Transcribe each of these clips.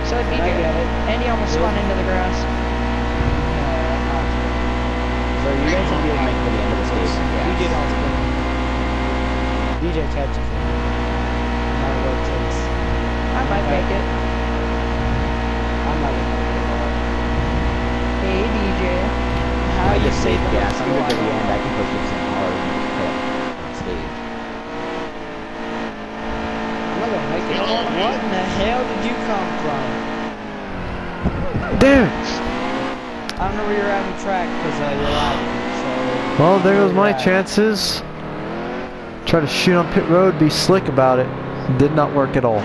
So DJ, and he almost spun into the grass. So you guys will be able to make it to the end of the stage. DJ don't spin. DJ catches it. No rotates. I might make it. I'm not gonna make it. Hey DJ. How you safe gas? I'm good to the end. I can push this in hard and just put on stage. I'm not gonna make it. What in the hell did you come from? Dude! I don't know where you're at in track because you're lagging. So. Well, there goes my chances. Try to shoot on pit road, be slick about it. Did not work at all.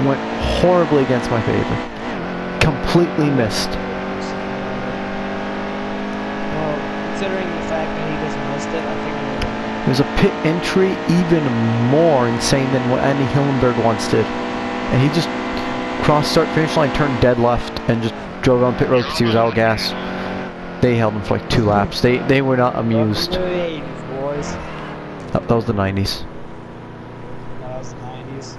Went horribly against my favor. Completely missed. Well, considering the fact that he just missed it, I think we're gonna win. There's a pit entry even more insane than what Andy Hillenberg once did. And he just crossed start finish line, turned dead left, and just drove on pit road because he was out of gas. They held him for like 2 laps. They were not amused. Welcome to the 80s, boys. That was the 90s. That was the 90s.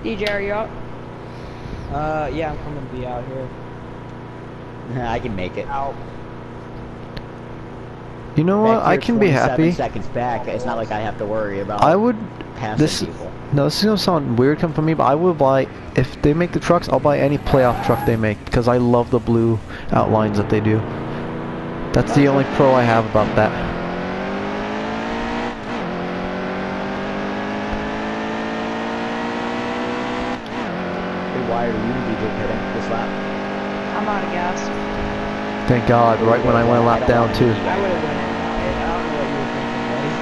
DJ, are you up? Yeah, I'm coming to be out here. I can make it. Out. You know what? I can be happy. 27 seconds back. It's not like I have to worry about. I would. Passing people. No, this is gonna sound weird coming from me, but I would buy, if they make the trucks, I'll buy any playoff truck they make because I love the blue outlines that they do. That's the only pro I have about that. Hey, why are you and DJ pitting this lap? I'm out of gas. Thank God, right when I went a lap down too. I would have went in. I don't know what you were thinking, buddy.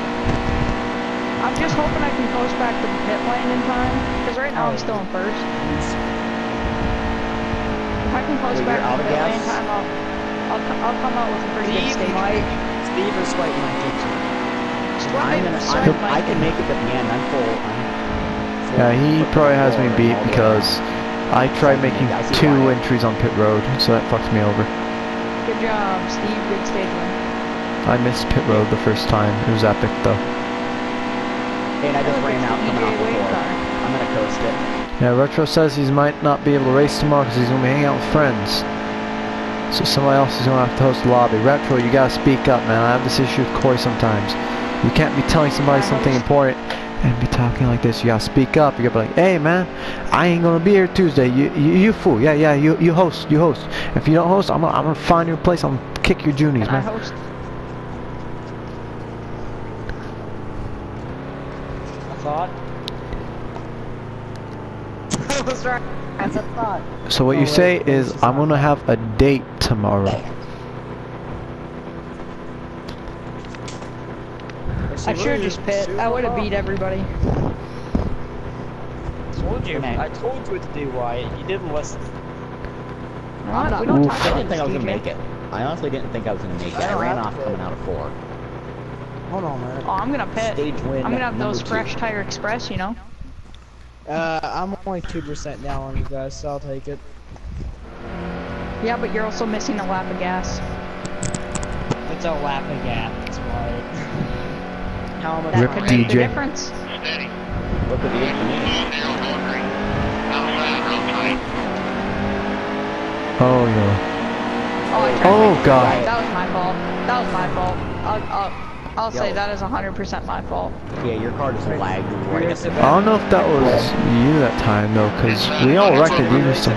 I'm just hoping I can post back to the pit lane in time, because right now I'm still in first. If I can post Wait, back you're to out the of pit gas? lane time, I'll come out with a pretty good stage. Steve or Swipe might get you. I can make it at the end. I'm full. Yeah, he probably has me beat because I tried making 2 entries on pit road, so that fucks me over. Good job, Steve. Good stage win. I missed pit road the first time. It was epic though. And I just Look, ran it's out the coming DJ off the Wade floor. car. I'm gonna coast it. Yeah, Retro says he might not be able to race tomorrow because he's gonna be hanging out with friends. So somebody else is gonna have to host the lobby. Retro, you gotta speak up, man. I have this issue with Corey sometimes. You can't be telling somebody something important and be talking like this. You gotta speak up. You gotta be like, hey man, I ain't gonna be here Tuesday. You fool. Yeah, you host. If you don't host, I'm gonna find your place. I'm gonna kick your juniors, Can I man. host? I thought. I was right. That's a thought. So what you say is, I'm gonna have a date tomorrow. I should just pit. I would have beat everybody. Told you. I told you what to do, Wyatt. You didn't listen. We don't talk I about didn't think I was this, gonna DJ. make it. I honestly didn't think I was gonna make it. I ran off coming out of 4. Hold on, man. Oh, I'm gonna pit. Stage win. I'm gonna have those number 2. fresh tire express, you know. I'm only 2% down on you guys, so I'll take it. Yeah, but you're also missing a lap of gas. It's a lap of gas, that's right. How much? That Rip could make the DJ. difference. Steady. Look at the infinite. Narrow going green. Outside, real tight. Oh yeah. Oh, I tried Oh, to make it. God. That was my fault. That was my fault. I'll say Yo. that is 100% my fault. Yeah, your car just lagged right at the I don't know if that was you that time though, because we all wrecked it. You just I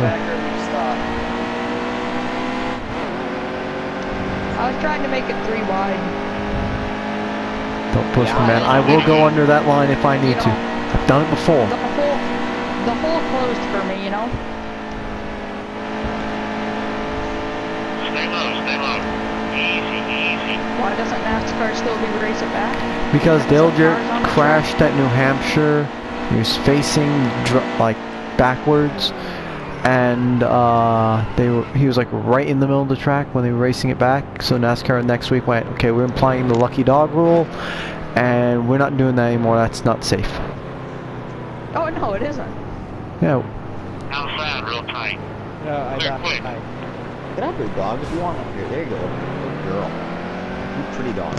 was trying to make it 3 wide. Don't push me, man. I will go under that line if I need to. I've done it before. The hole closed for me, you know. Stay low, stay low. Easy, easy. Why doesn't NASCAR still do race it back? Because Dale Jarrett Cars on the crashed at New Hampshire. He was facing like backwards, and he was like right in the middle of the track when they were racing it back. So NASCAR next week went, okay, we're implying the lucky dog rule, and we're not doing that anymore. That's not safe. Oh no, it isn't. Yeah. Outside, real tight. No, I got Quick, it. quick. Get up there, dog, if you want up here. There you go. Good girl. You pretty dog.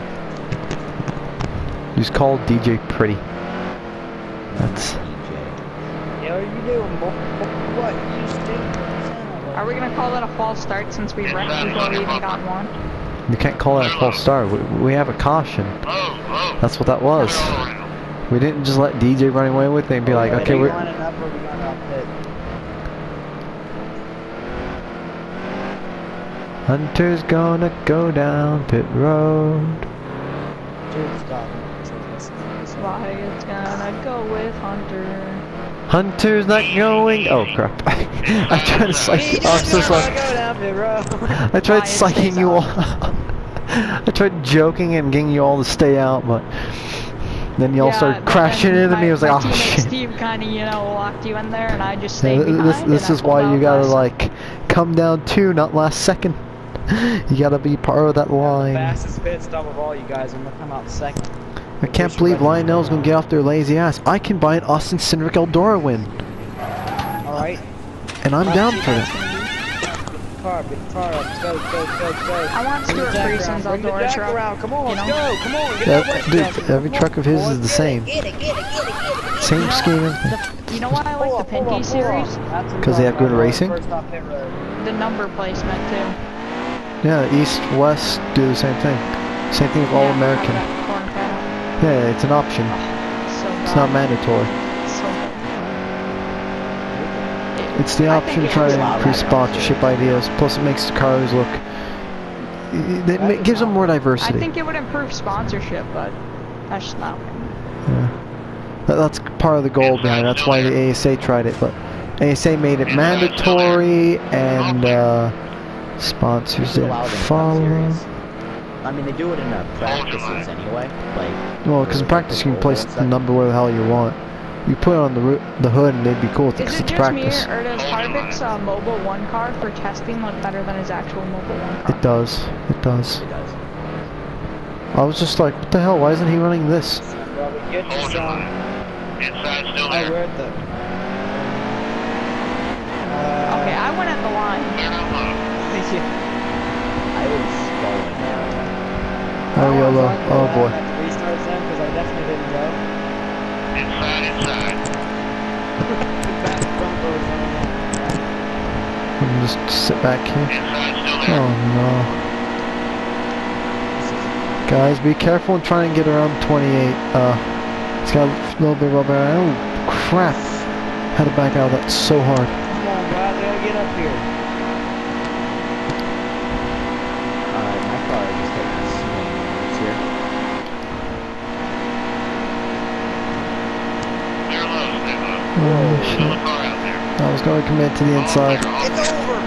He's called DJ Pretty. That's. Yo, are you doing? What you stupid? Are we gonna call that a false start since we wrecked before we even got one? You can't call that a false start. We have a caution. That's what that was. We didn't just let DJ run away with it and be like, okay, we're. lining up or we gonna pit? Hunter's gonna go down pit road. Dude, stop. Wyatt's gonna go with Hunter. Hunter's not going. Oh crap! I tried to psych. I'm so sorry. I tried psyching you all. I tried joking and getting you all to stay out, but then you all started crashing into me. I was like, oh shit. Steve kind of, locked you in there, and I just stayed behind. This is why you gotta like come down too, not last second. You gotta be part of that line. Fastest pit stop of all you guys. I'm gonna come out second. I can't believe Lionel's gonna get off their lazy ass. I can buy an Austin Cindric Eldora win. Alright. And I'm down for that. Car up, go. I want Stuart Frieson's Eldora truck. Around. Come on, let's go, come on. Dude, every truck of his is the same. Same scheme. You know why I like the Pinty series? Because they have good racing? The number placement too. Yeah, East, West do the same thing. Same thing with All American. Yeah, it's an option. It's not mandatory. It's the option trying to increase sponsorship ideas. Plus, it makes the cars look. It gives them more diversity. I think it would improve sponsorship, but that's just not. Yeah. That's part of the goal behind it. That's why the ASA tried it, but ASA made it mandatory and sponsors didn't follow. I mean, they do it in practices anyway. Like, well, because in practice you can place the number where the hell you want. You put it on the hood and they'd be cool because Is it it's just practice. me, or does Harvick's Mobile 1 car for testing look better than his actual Mobile 1 car? It does. It does. it does. I was just like, what the hell? Why isn't he running this? Inside still there. We're at the... Okay, I went at the line. Clear out low. I was going there. Oh, YOLO. Oh, boy. Restart them because I definitely didn't go. Inside. Back bumpers on I'm just sit back here. Inside still there. Oh no. Guys, be careful and try and get around 28. It's got a little bit of rubber. Oh, crap. Had to back out of that so hard. Come on, guys, we gotta get up here. My car just taking a swing. It's here. Clear low, stay low. Oh, Still a shit. car out there. I was going to commit to the inside. It's over!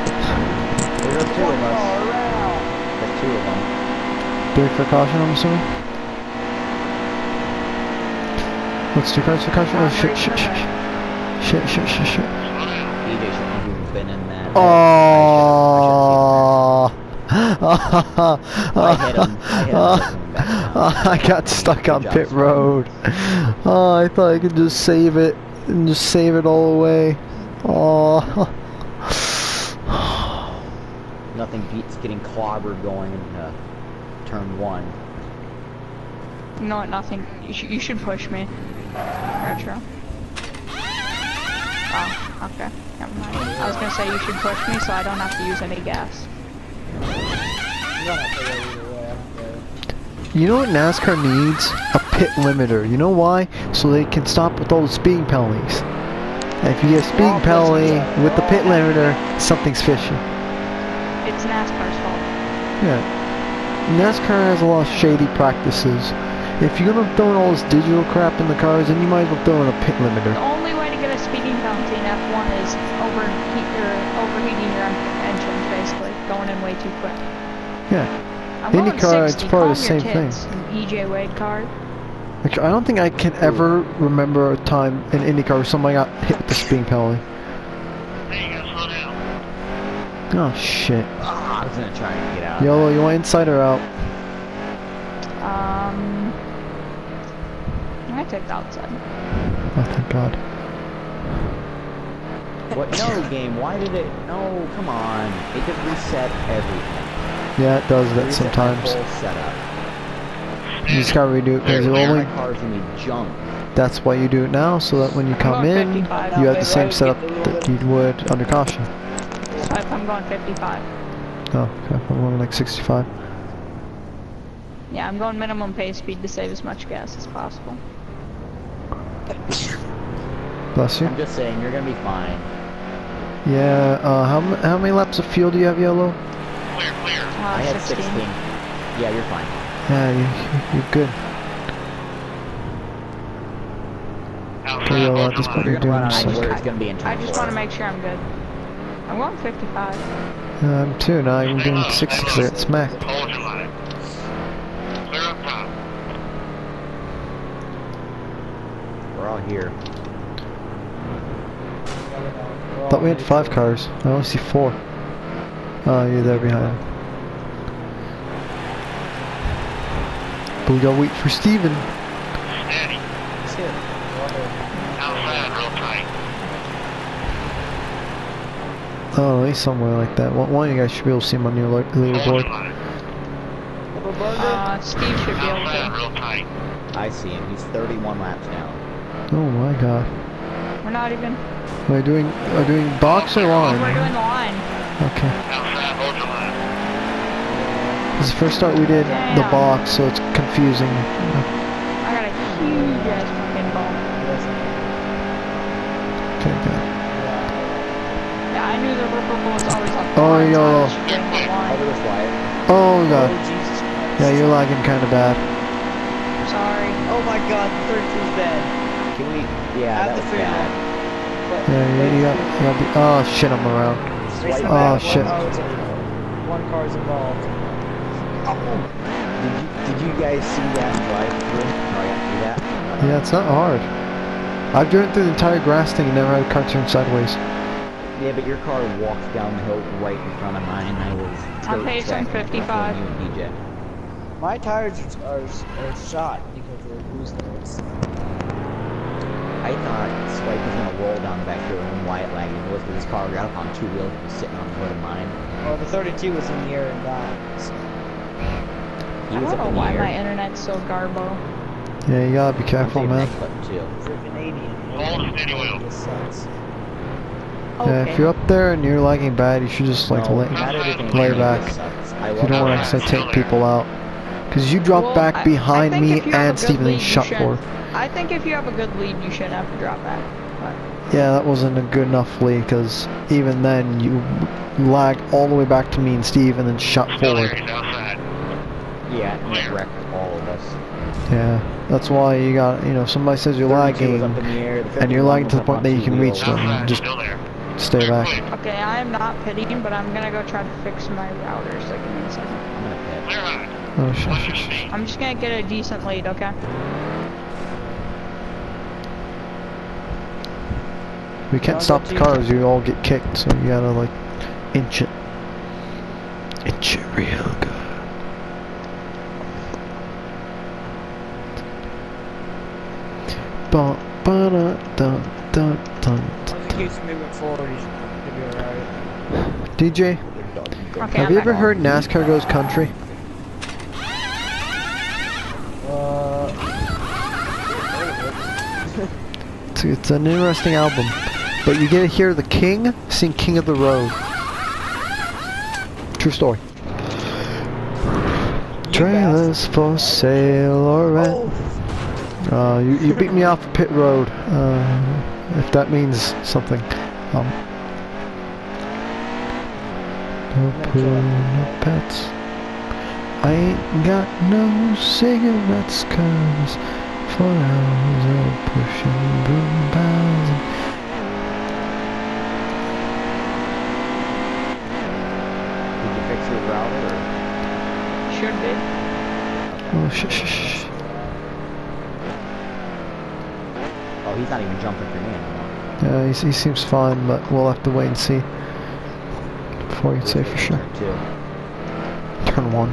There's two of us. around! There's two of them. Brake for caution, I'm assuming. Looks two cars for caution. Oh, shit. Slow down. DJ shouldn't have been in that. Oh. I hit him. I got stuck on pit road. Oh, I thought I could just save it and just save it all away. Oh. Nothing beats getting clobbered going in turn 1. You know what? Nothing. You should push me. Retro. Oh, okay. Never mind. I was gonna say you should push me so I don't have to use any gas. You don't have to go either way, I don't care. You know what NASCAR needs? A pit limiter. You know why? So they can stop with all the speeding penalties. And if you get a speeding penalty with the pit limiter, something's fishy. It's NASCAR's fault. Yeah. NASCAR has a lot of shady practices. If you're gonna throw in all this digital crap in the cars, then you might as well throw in a pit limiter. The only way to get a speeding penalty in F1 is overheating your engines, basically. Going in way too quick. Yeah. I'm going IndyCar, 60. it's probably the Calm same your thing. tits, you EJ Wade car. Actually, I don't think I can ever remember a time in IndyCar where somebody got hit with the speeding penalty. Hey, you gotta slow down. Oh shit. I was gonna try and get out. YOLO, you want inside or out? I take the outside. Oh, thank God. What? No, game. Why did it? No, come on. It did reset everything. Yeah, it does that Reset sometimes. my whole setup. You just gotta redo it because it My only. car's gonna be junk. That's why you do it now, so that when you come going in, 55. you have the same setup that you would under caution. Swipe, I'm going 55. Oh, okay. I'm going like 65. Yeah, I'm going minimum pace speed to save as much gas as possible. Bless you. I'm just saying, you're gonna be fine. Yeah, how many laps of fuel do you have, Yellow? Clear, clear. I had 16. Yeah, you're fine. Yeah, you're good. Outside, Okay, Yellow, hold at this your point line. you're doing Run out of something. where it's gonna be in I just want to 24. make sure I'm good. I'm going 55. I'm too, now I'm doing 60 because I got smacked. Hold your line. Clear up top. We're all here. Thought we had 5 cars. I only see 4. Oh, you're there behind. But we gotta wait for Steven. Steady. Outside, real tight. Oh, he's somewhere like that. One of you guys should be able to see him on your Hold your leaderboard. line. Steve should be able Outside, to. real tight. I see him. He's 31 laps now. Oh my god. We're not even. Are we doing box or We're line? doing the line. Okay. Outside, hold your line. This is the first start we did the Damn. box, so it's confusing. I got a huge ass fucking bump. Okay, good. Yeah, I knew the ripper was always up. Oh, line, so I yo. was just doing the Oh, line. there was Wyatt. Oh god. Jesus Christ. Yeah, you're lagging kind of bad. Sorry. Oh my god, 32's bad. Can we? Yeah, I have that to was figure bad. Yeah, you gotta be. Oh shit, I'm around. Swipe Oh, back. shit. One car's involved. Did you guys see that drive through? Oh, I got to do that. Yeah, it's not hard. I've driven through the entire grass thing and never had a car turn sideways. Yeah, but your car walked down the hill right in front of mine. I was. I'm pacing 55. You and DJ. My tires are shot because they're loose tires. I thought Swipe was gonna roll down the back hill and Wyatt lagging. It was because his car got up on 2 wheels and was sitting on the hood of mine. Well, the 32 was in the air and died. So. He I was don't up know in the why air. my internet's so garbo. Yeah, you gotta be careful, man. Next button too. It's a Canadian. Hold the steady wheel. This sucks. Yeah, if you're up there and you're lagging bad, you should just like No, lay not everything lay in back. Canada sucks. I You love don't want to it. accidentally take people out. Because you dropped Well, back I behind think me if you have a and good Steven lead, and you shot shouldn't- forward. I think if you have a good lead, you shouldn't have to drop back. But Yeah, that wasn't a good enough lead because even then you lagged all the way back to me and Steve and then shot Still there, forward. he's outside. Yeah, and it wrecked all of us. Yeah, that's why you got, you know, if somebody says you're 32 was lagging up in the air, the and you're 51 lagging was to the up point on that you 2 can reach wheels. them, Outside, just still there. stay Clear, back. clear. okay, I am not pitting, but I'm gonna go try to fix my router. So give me a second. I'm gonna pit. Clear on. Oh shit. What's your speed? I'm just gonna get a decent lead, okay? We can't I'll stop go the to- cars, you all get kicked, so you gotta like inch it. Inch it real good. Ba ba da da da da. As long as he keeps moving forward, he's gonna be alright. DJ, Okay, have I'm you back. ever heard NASCAR goes country? It's an interesting album, but you get to hear the King sing King of the Road. True story. Trailers for sale or rent. You beat me off pit road, if that means something. No pool, no pets. I ain't got no cigarettes, cause 4 hours of pushing broom piles. Did you fix your router? Should be. Oh, shh. Oh, he's not even jumping for me anymore. Yeah, he seems fine, but we'll have to wait and see before we can say for sure. Two. Turn 1.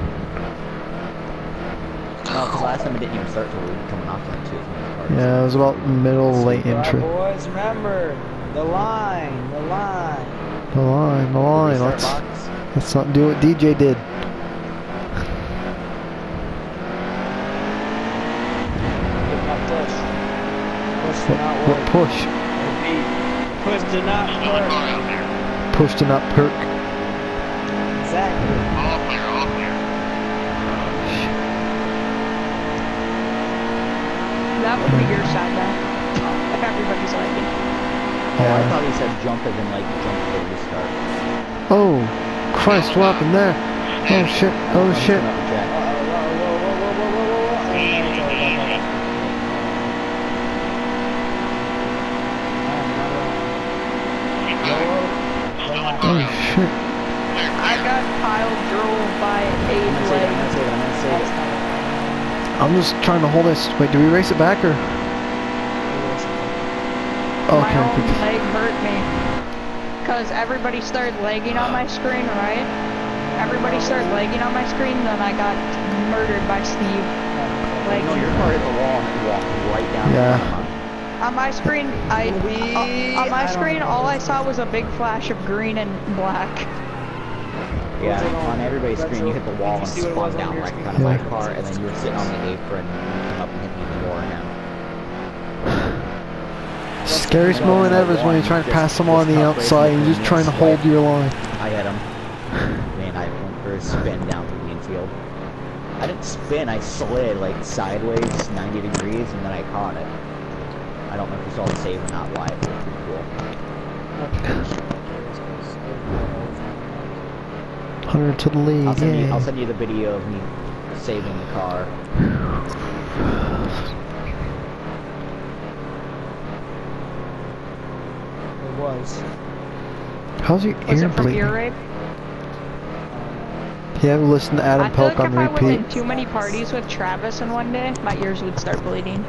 No, because last time it didn't even start till we were coming off like 2 from the cars. Yeah, it was about middle, late Alright, entry. boys, remember the line, the line. The line. Restart box. Let's not do what DJ did. Give my push. What push? Push to not Another work. car out there. Push to not perk. Exactly. All clear, all clear. That would be your side though. If everybody's lagging. Oh, I Yeah. thought he said jump as in like jump to the restart. Oh, Christ, what happened there? Oh shit, oh shit. Come up and check. Oh shit. I got Kyle drove by I'm 8 gonna save it, I'm gonna legs. save it, I'm gonna save it. I'm just trying to hold this. Wait, do we race it back or? My Okay, own okay. leg hurt me. Cause everybody started lagging on my screen, right? Everybody started lagging on my screen, then I got murdered by Steve. No, your car hit the wall and walked right down. Yeah. On my screen, on my screen, all I saw was a big flash of green and black. Yeah, on everybody's screen you hit the wall and spun down right in front of my car, and then you were sitting on the apron and you came up and hit me before him. Scariest moment ever is when you're trying to pass someone on the outside and you're just trying to hold your line. I hit him. Man, I went for a spin down through the infield. I didn't spin, I slid like sideways 90 degrees and then I caught it. I don't know if you saw the save or not live, but it was pretty cool. 100 to the lead, I'll yeah. send you the video of me saving the car. It was. How's your Was ear it from bleeding? ear rape? You ever listen to Adam I feel Polk like on if I was repeat? in too many parties with Travis in one day, my ears would start bleeding.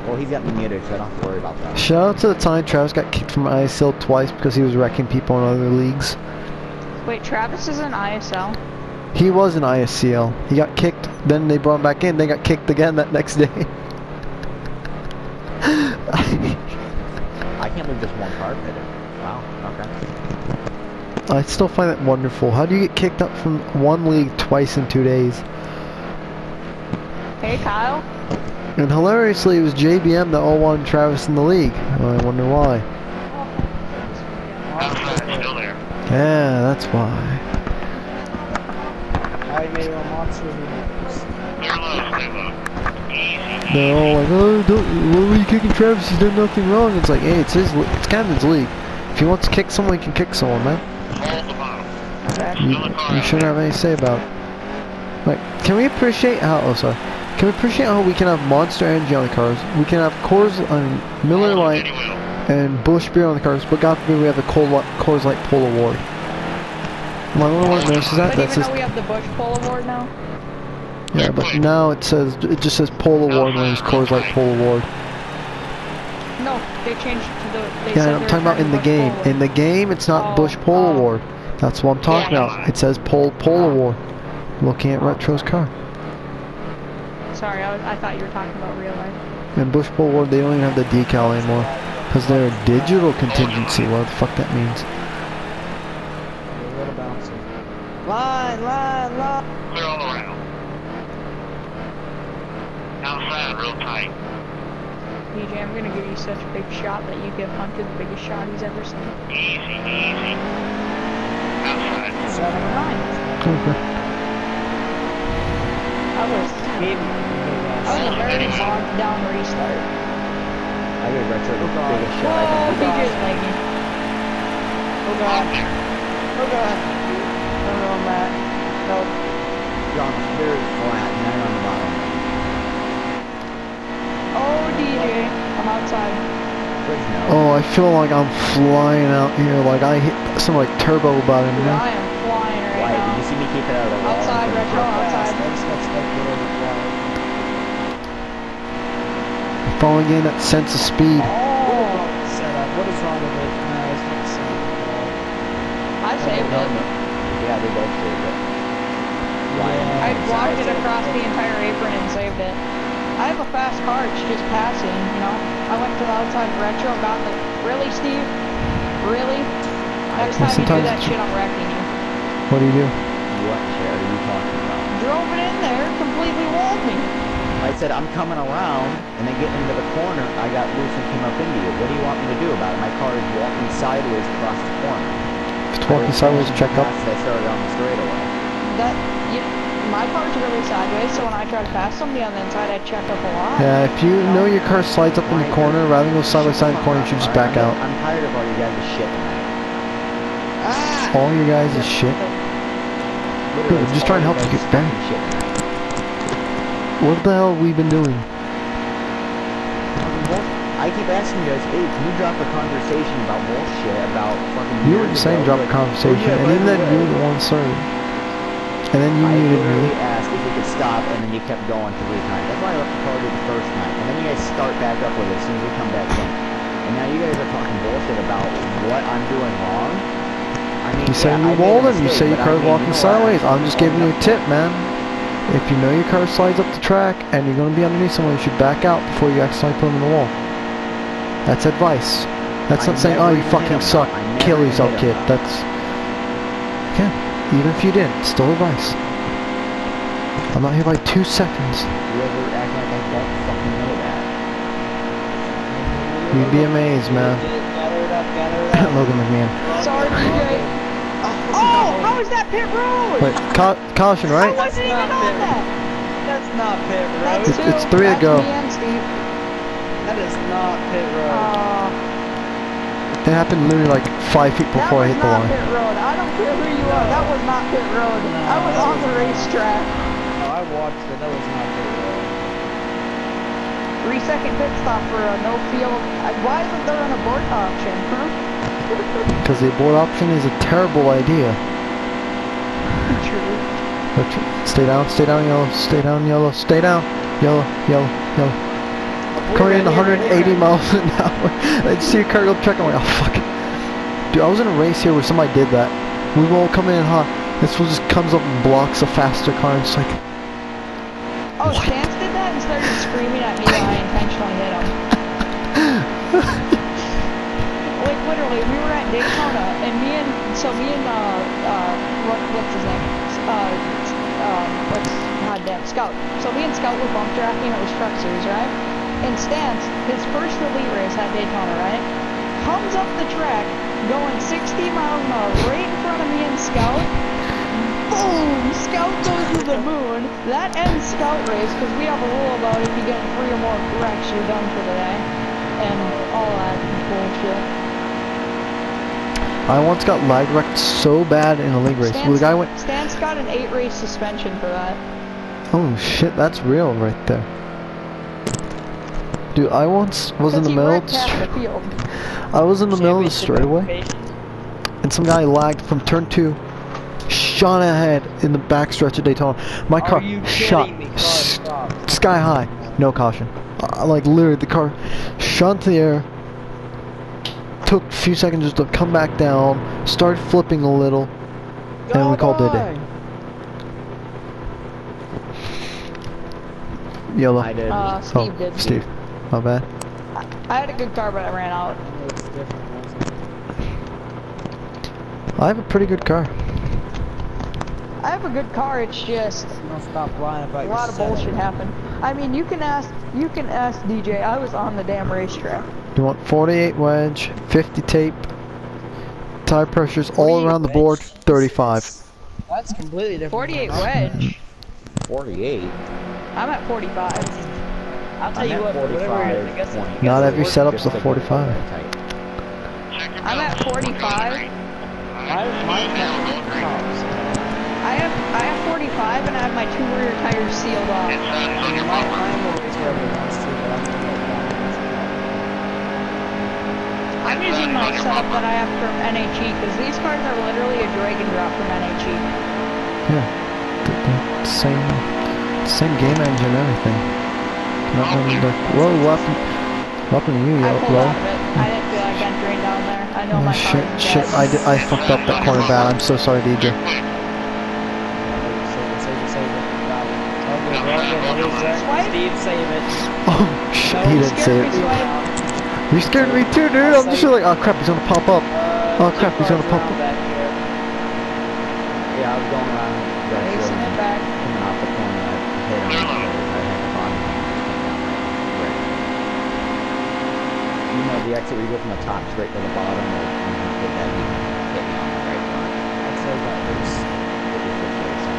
Well, he's got me muted, so I don't have to worry about that. Shout out to the time Travis got kicked from ISL twice because he was wrecking people in other leagues. Wait, Travis is in ISL? He was in ISCL. He got kicked, then they brought him back in, they got kicked again that next day. I can't believe just one car pitted. Wow, okay. I still find that wonderful. How do you get kicked up from one league twice in 2 days? Hey, Kyle? And hilariously, it was JBM that all won Travis in the league. Well, I wonder why. Outside, still there. Yeah, that's why. I made a monster videos. Clear low, stay low. Easy, They're all like, oh, don't, why were you kicking Travis? He's done nothing wrong. It's like, hey, it's Camden's league. If he wants to kick someone, he can kick someone, man. hold the bottom. You shouldn't have anything to say about it. Like, can we appreciate how, can we appreciate how we can have Monster Energy on the cars? We can have Miller Lite and Busch Beer on the cars, but God forbid we have the Coors Light Pole Award. My only one notices that. But That's even just, though we have the Bush Pole Award now? yeah, but now it just says Pole Award when it's Coors Light Pole Award. No, they changed it to the... They Yeah, said I'm they were talking about turning in the Busch game. Pole Award. In the game, it's not Oh, Busch Pole oh. Award. That's what I'm talking about. It says Pole Award. Looking at Retro's car. Sorry, I thought you were talking about real life. And Busch Pole Award, they don't even have the decal anymore. Because they're a digital contingency. What the fuck that means. A little bouncy. Line. Clear all around. Outside, real tight. DJ, I'm gonna give you such a big shot that you give Hunter the biggest shot he's ever seen. Easy, easy. Outside. 7 or 9. Okay. I was a very bogged down restart. I gave Retro the biggest shot I Whoa, can do. DJ's lagging. Oh god. Oh god. No, Matt. No. You're on very flat, and then on the bottom. Oh, DJ, I'm outside. Bridge no. Oh, I feel like I'm flying out here. Like I hit some like turbo button. Dude, Man. I am flying right Why? Did now. you see me keep it out of the wall? Outside, Retro, outside. Falling in that sense of speed. Oh, Setup. What is wrong with it? No, it's not the same at all. I saved it. Yeah, they both saved it. Yeah. I walked it across the entire apron and saved it. I have a fast car, it's just passing, you know. I went to the outside Retro, got the... Really, Steve? Really? Next time you do Sometimes that it's- shit, I'm wrecking you. What do you do? What share are you talking about? Drove it in there, completely walled me. I said, I'm coming around, and then getting into the corner, I got loose and came up into you. What do you want me to do about it? My car is walking sideways across the corner. It's walking sideways, check up. I started on the straightaway. My car's really sideways, so when I try to pass somebody on the inside, I check up a lot. Yeah, if you know your car slides up in the corner, rather than go side by side in the corner, you should just back out. I'm tired of all you guys' shit tonight. All you guys is shit. Literally, Dude, just trying to help you get better. Shit tonight. What the hell have we been doing? I keep asking you guys, hey, can you drop a conversation about bullshit, about fucking You were years saying ago? drop a Like, conversation, oh, yeah, and by even the then way, you were the one started. And then you I muted literally me. asked if we could stop, and then you kept going 3 times. That's why I left the car the first time. And then you guys start back up with it as soon as we come back in. And now you guys are talking bullshit about what I'm doing wrong. I mean, You say yeah, you I made a rolled him, you mistake, say your but I car's mean, walking you know what? sideways. I'm just giving you a tip, man. If you know your car slides up the track and you're going to be underneath someone, you should back out before you accidentally put them in the wall. That's advice. That's not saying, oh, you fucking suck, kill yourself, kid. That's... Okay, even if you didn't, still advice. I'm not here by 2 seconds. You ever act like I don't fucking know that? You'd be amazed, man. Gather it up. Logan McMahon. Sorry, DJ. Oh, how is that pit road? Wait, caution, I right? wasn't even on that. That's not pit road. That's It's two. 3 to That's go. me and Steve. That is not pit road. It happened literally like 5 feet That before I was hit the not line. pit road. I don't care who you are. That was not pit road. I was on the racetrack. No, I watched it. That was not pit road. 3-second pit stop for a no field. Why isn't there an abort option, huh? Because the abort option is a terrible idea. True. But stay down, yellow, stay down, yellow, stay down, yellow, yellow, yellow. Coming in 180 miles an hour. I just see a car go check. I'm like, oh fuck. Dude, I was in a race here where somebody did that. We were all coming in hot. This one just comes up and blocks a faster car and it's like, Oh, Stance did that and started screaming at me when I intentionally hit him. Like literally, we were at Daytona and what's his name? Scout. So me and Scout were bump tracking. It was Truck Series, right? And Stance, his first elite race at Daytona, right? Comes up the track, going 60 miles an hour right in front of me and Scout. Boom! Scout goes to the moon. That ends Scout race because we have a rule about if you get 3 or more wrecks, you're done for the day. And all that bullshit. I once got lag wrecked so bad in a league race. Well, the guy went, Stance got an 8-race suspension for that. oh shit, that's real right there. Dude, I once was in the middle of the field. I was in the middle of the straightaway, and some guy lagged from turn 2, shot ahead in the backstretch of Daytona. My car shot sky high, no caution. Like literally, the car shot into the air. Took a few seconds just to come back down, started flipping a little, and we called it a day. Yellow. I did. Steve did. Steve. My bad. I had a good car, but I ran out. I have a pretty good car. I have a good car, it's just Don't stop lying about a lot of bullshit happened. I mean, you can ask DJ, I was on the damn racetrack. You want 48 wedge, 50 tape, tire pressures all around the board, 35. That's completely different. 48 wedge. 48. I'm at 45. I'll tell I'm you at what, 45, whatever it is, I guess 20. Not every Just setup's a like 45. I'm at 45. I have 45 and I have my 2 rear tires sealed off. mine will raise wherever it wants to, but I'm gonna let I'm using my setup that I have from NHE because these cars are literally a drag and drop from NHE. Yeah. The same game engine and everything. Not really the, whoa, what happened to you, I pulled Lo? out of it. I didn't feel like entering down there. I know my car is Shit, dead. I fucked up that corner bad. I'm so sorry, DJ. Save it. Got it. Swipe? Steve, save it. Oh shit, he didn't say it. You scared me too, dude. I'm just like, oh crap, he's gonna pop up. Oh crap, he's gonna pop up. Yeah, I was going around. Racing it back. Coming off the corner, I hit him. I had the bottom. You know the exit where you go from the top straight to the bottom, or you can hit that, you can hit me on the right front. I'd say that is. Hit your foot race on.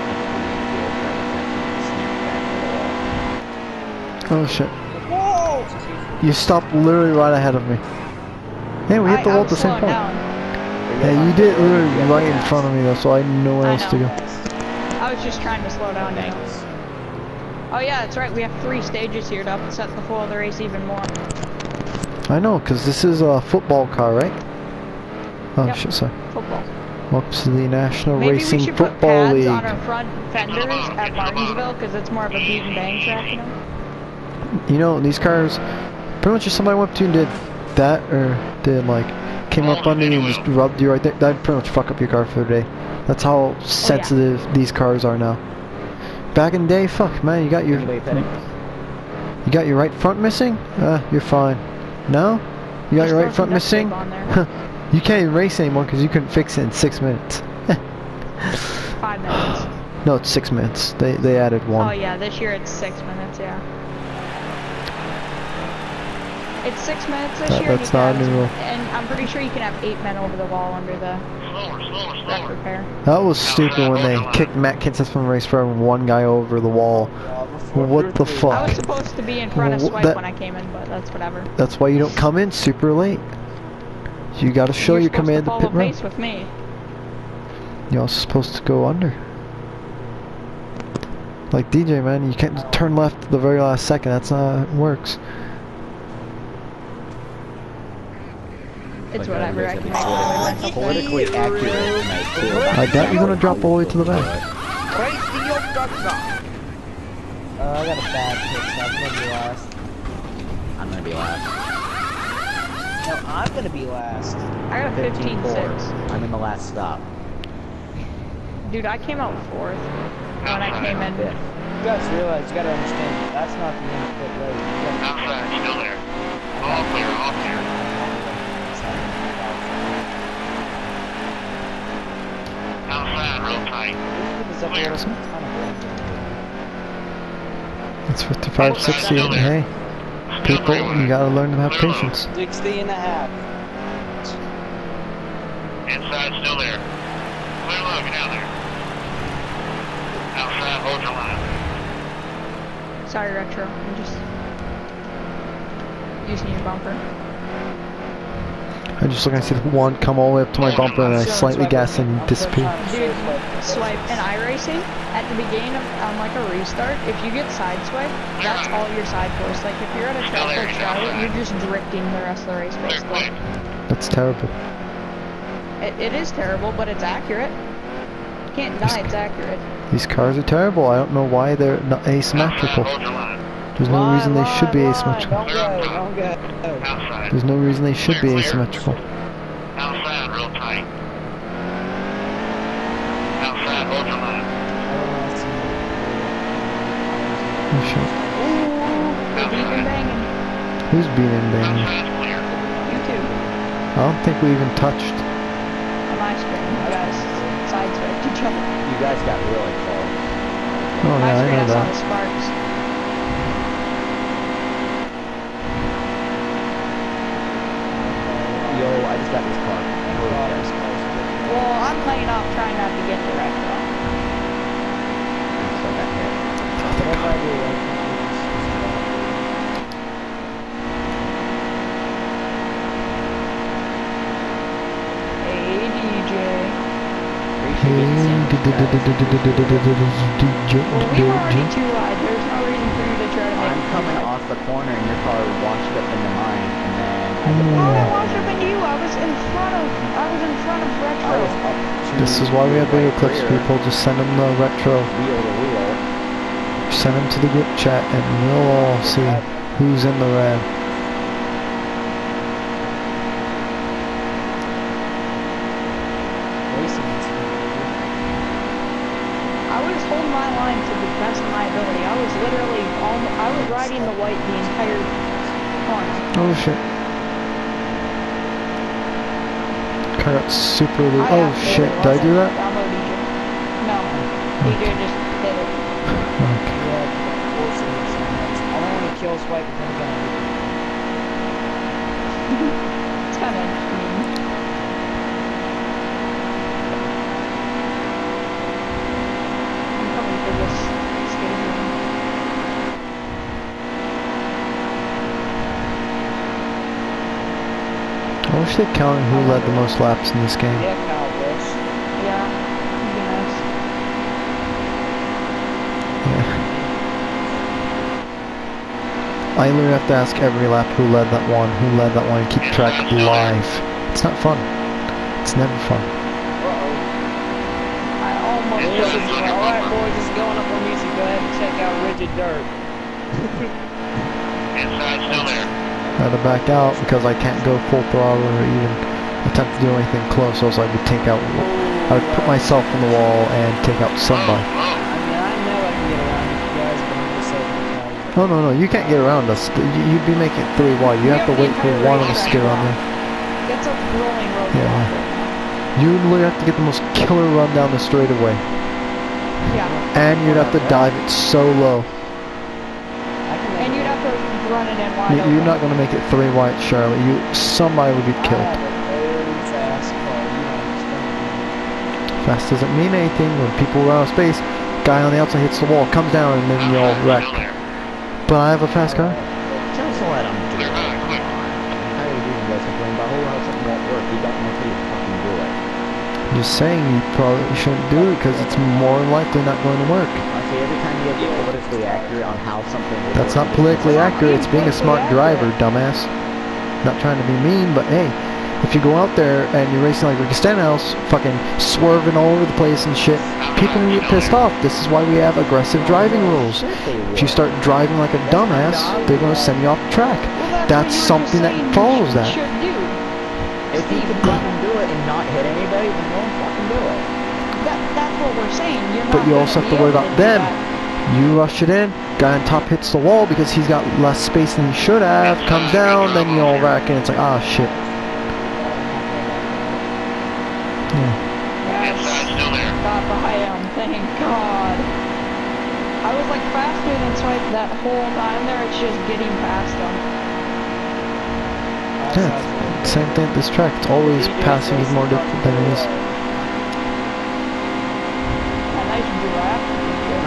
That's the infield, right section, and snap back to the wall. Oh shit. Whoa! You stopped literally right ahead of me. Hey, we hit the wall at the same point. Yeah, you did literally right in front of me though, so I had nowhere else to go. I was just trying to slow down. Thanks. Oh yeah, that's right. We have 3 stages here to upset the flow of the race even more. I know, because this is a football car, right? Oh Yep. shit, sorry. Football. Welcome to the National Maybe Racing we should put Football pads League. on our front fenders at Martinsville because it's more of a beat and bang track, you know? You know, these cars, pretty much if somebody went up to you and did that, or did like, came up under you and just rubbed you right there, that'd pretty much fuck up your car for the day. That's how sensitive these cars are now. Back in the day, fuck man, you got your right front missing? You're fine. No? You got Just your throw right front some duct tape missing? on there. You can't even race anymore because you couldn't fix it in 6 minutes. 5 minutes. No, it's 6 minutes. They added Oh one. yeah, this year it's 6 minutes, yeah. It's 6 minutes this year. That's not a new rule. And I'm pretty sure you can have 8 men over the wall under the wreck Slower. repair. That was stupid when they kicked Matt Kenseth from the race for having one guy over the wall. What the I fuck? was supposed to be in front of Well, Swipe that- when I came in, but that's whatever. That's why you don't come in super late. You gotta show You're your supposed command to the follow pit road. pace with me. You're also supposed to go under. Like DJ, man, you can't just turn left at the very last second. That's not how it works. It's Like, whatever. I everybody's can gonna be make it. politically accurate tonight, too. I doubt you're gonna drop all the way to the back. I got a bad pit stop. I'm gonna be last. I'm gonna be last. No, I'm gonna be last. I got a 15-6. 15-4. I'm in the last stop. Dude, I came out 4th when I came in. Fifth. You guys realize, you gotta understand, that's not the end of pit road. You gotta- Outside, still there. All clear, all clear. Outside, real tight. It's 55, 60, and hey, people, you gotta learn to have patience. 60.5. Inside, still there. Clear low, get down there. Outside, hold your line. Sorry, Retro. I'm just using your bumper. I just looking to see the one come all the way up to my bumper and I slightly gas and disappear. Dude, Swipe in iRacing, at the beginning of on like a restart, if you get side swipe, that's all your side force. Like if you're at a track like Charlotte, you're just drifting the rest of the race Clear, basically. clear. That's terrible. It is terrible, but it's accurate. You can't deny it's accurate. These cars are terrible. I don't know why they're not asymmetrical. Outside, hold your line. There's no reason they should be asymmetrical. Don't go, don't go. Outside. There's no reason they should be asymmetrical. Outside, real tight. Outside, hold your line. Oh shit. They're beating and banging. Who's beating banging? Outside's clear. You too. I don't think we even touched. On my screen, you guys side swiped each other. You guys got really close. Oh My yeah, I screen, know saw that. the sparks. Yo, I just got this car. Well, I'm laying off trying not to get the wreck though. I still got hit. Whatever I do, Hey, DJ. Appreciate Well, we were already too wide. There's no reason for you to try to make I'm it coming wide. off the corner and your car washed up into mine, and then I get Oh, I back. washed up into you. I was in front of I Retro. was up to This is why we have video right clips, rear, people. Just send them the retro. wheel to wheel. Send them to the group chat and we'll all see who's in the red. I was holding my line to the best of my ability. I was literally I was riding the white the entire corner. Oh shit. Car got super loose. Oh absolutely shit, did I do that? Download DJ. No. DJ just did it. Okay. I don't want to kill Swipe with one gun. I wish they counted who led the most laps in this game. Yeah, Kyle Busch. Yeah. It'd be nice. I literally have to ask every lap who led that one, and keep track live. It's not fun. It's never fun. I almost Listen, did. alright boys, it's going up on music. Go ahead and check out Rigid Dirt. Inside still there. I had to back out because I can't go full throttle or even attempt to do anything close, or else I would put myself on the wall and take out somebody. Oh, I mean, I know I can get around you guys, but I'm just saying. No, you can't get around us. You'd be making it 3 wide. You have to wait for one of us to get around there. It's a rolling road. Yeah. You literally have to get the most killer run down the straightaway. Yeah. And you'd have to dive it so low. And you'd have to run it in wide open. You're not going to make it 3 wide, Charlotte. Somebody would get killed. I have a very fast car. You understand? Fast doesn't mean anything. When people run out of space, guy on the outside hits the wall, comes down, and then you all wreck. still there. But I have a fast car. Just let him do Clear it. back, quick. I'm tired of hearing you guys complain about, oh, how something won't work. You got no clue to fucking do it. Just saying you probably shouldn't do it because it's more likely not going to work. Honestly, every time you get politically accurate on how something will That's work, not politically accurate. It's being a smart driver, dumbass. Not trying to be mean, but hey, if you go out there and you're racing like Ricky Stenhouse, fucking swerving all over the place and shit, people will get pissed off. This is why we have aggressive driving rules. If you start driving like a dumbass, they're going to send you off the track. Well, That's what you were something just that saying follows you that. should do. If you can fucking do it and not hit anybody, then don't fucking do it. That's what we're saying. You're not But you gonna also have be to worry able about do them. that. You rush it in, guy on top hits the wall because he's got less space than he should have, comes down, then you all wreck and it's like, ah, shit. Yeah. Yes. Inside still there. Got by him, thank God. I was like faster than Swipe that whole time there, it's just getting past him. Yeah, same thing at this track. It's always passing is more difficult than it is. A nice giraffe.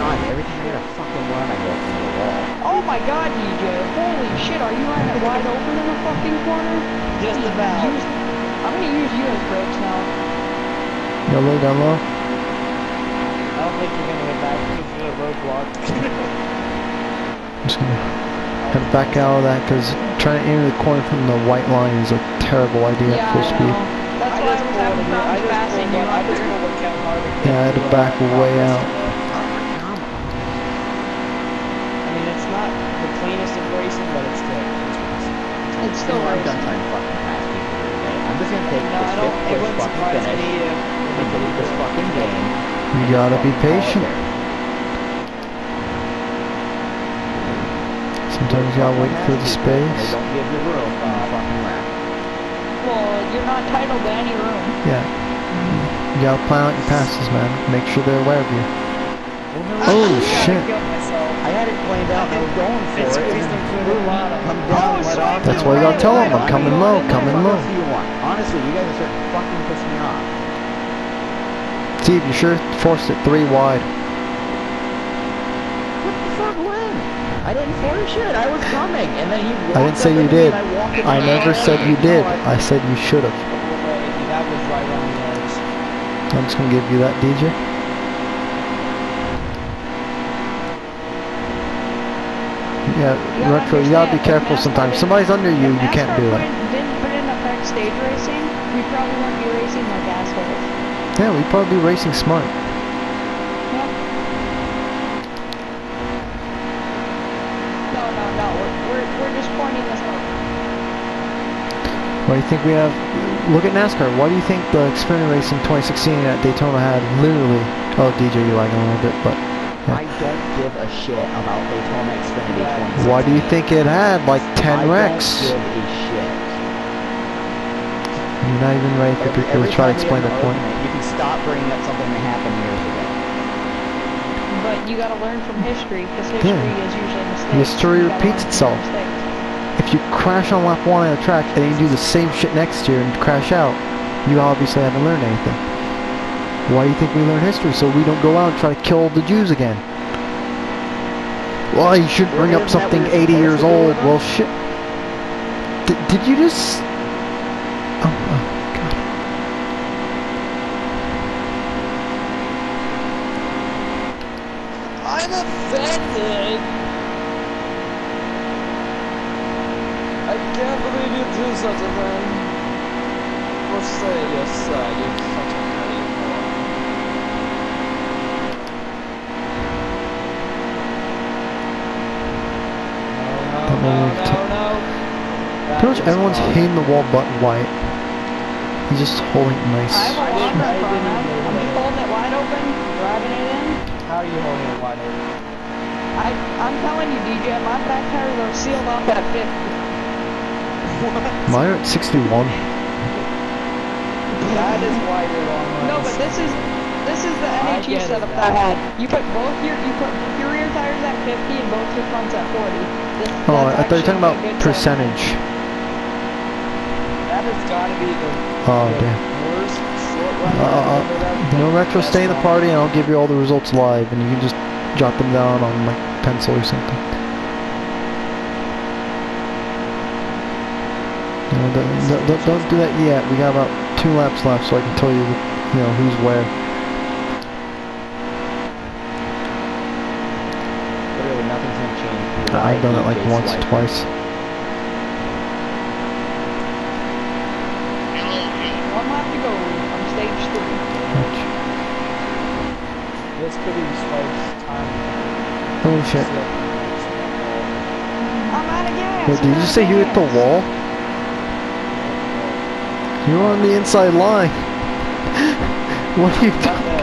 God, every time I get a fucking run, I go through the wall. Oh my God, DJ, holy shit, are you running it wide open in the fucking corner? Just about. I'm gonna use you as brakes now. Go low, down low. I don't think you're gonna get back because you're a roadblock. I'm just gonna head back out of that because trying to enter the corner from the white line is a terrible idea at full I speed. know. That's why I was having problems passing you I up just there. pulled what Kevin Harvick did. Yeah, I had to back way out. I mean, it's not the cleanest of racing, but it's still. It's still I'm racing. done trying to fucking pass people here today. I'm just gonna take No, I this don't. fifth It push wouldn't fucking surprise finish me and delete this fucking game. You gotta be patient. Sometimes you gotta wait for the They space. don't give you room in the fucking lap. Well, you're not entitled to any room. Yeah. You gotta plan out your passes, man. Make sure they're aware of you. Oh, shit. I had it planned out and I was going for It's it. squeezed And them then through the bottom. come down and let off. That's why you gotta tell them, I'm coming low, coming What low. else do you want? Honestly, you guys are starting to fucking piss me off. Steve, you sure forced it 3 wide. What the fuck, when? I didn't force it. I was coming, and then he walked I didn't say up you into me did. and I walked into I the never wall. said you did. No, I said you should have. That was right on the edge. I'm just gonna give you that, DJ. Yeah, Retro, you gotta be careful sometimes. Somebody's under you, you can't do that. Didn't put in effect stage racing, we probably wouldn't be racing like assholes. Yeah, we'd probably be racing smart. Yep. No, we're just pointing this out. Why do you think we have... Look at NASCAR. Why do you think the Xfinity race in 2016 at Daytona had literally... Oh, DJ, you like it a little bit, but... I don't give a shit about Daytona Xfinity 2016. Why do you think it had like 10 wrecks? I don't give a shit. You're not even ready for people to try to explain their point. You can stop bringing up something that happened years ago. But you gotta learn from history, because history is usually mistakes. History You gotta repeats learn from itself. mistakes. If you crash on lap 1 on a track and then you do the same shit next year and crash out, you obviously haven't learned anything. Why do you think we learn history? So we don't go out and try to kill the Jews again. Well, you should bring up something 80 years old. Well, shit. Did you just... ended! I can't believe you do such a thing. Let's say yes, you're such a petty boy. No. Pretty much everyone's hitting the wall but White. He's just holding it nice. I'm holding it wide open, driving it in. How are you holding it wide open? I'm telling you, DJ, my back tires are sealed off at 50. Mine are at 61. That is why you're long ways. No, but this is the I NHE get setup it, that I had. You put your rear tires at 50 and both your fronts at 40. Oh, I That's thought you were talking actually about a good percentage. That has got to be the Oh, damn. worst short run. No retro, stay in the party and I'll give you all the results live and you can just jot them down on like pencil or something. No, don't do that yet. We got about 2 laps left so I can tell you, who's where. Literally nothing's gonna change. I've done it like once, twice. One lap to go on stage 3. This could be Swipe's time. Oh shit. I'm out of gas. Wait, did you just say you hit the wall? You're on the inside line. What are you doing?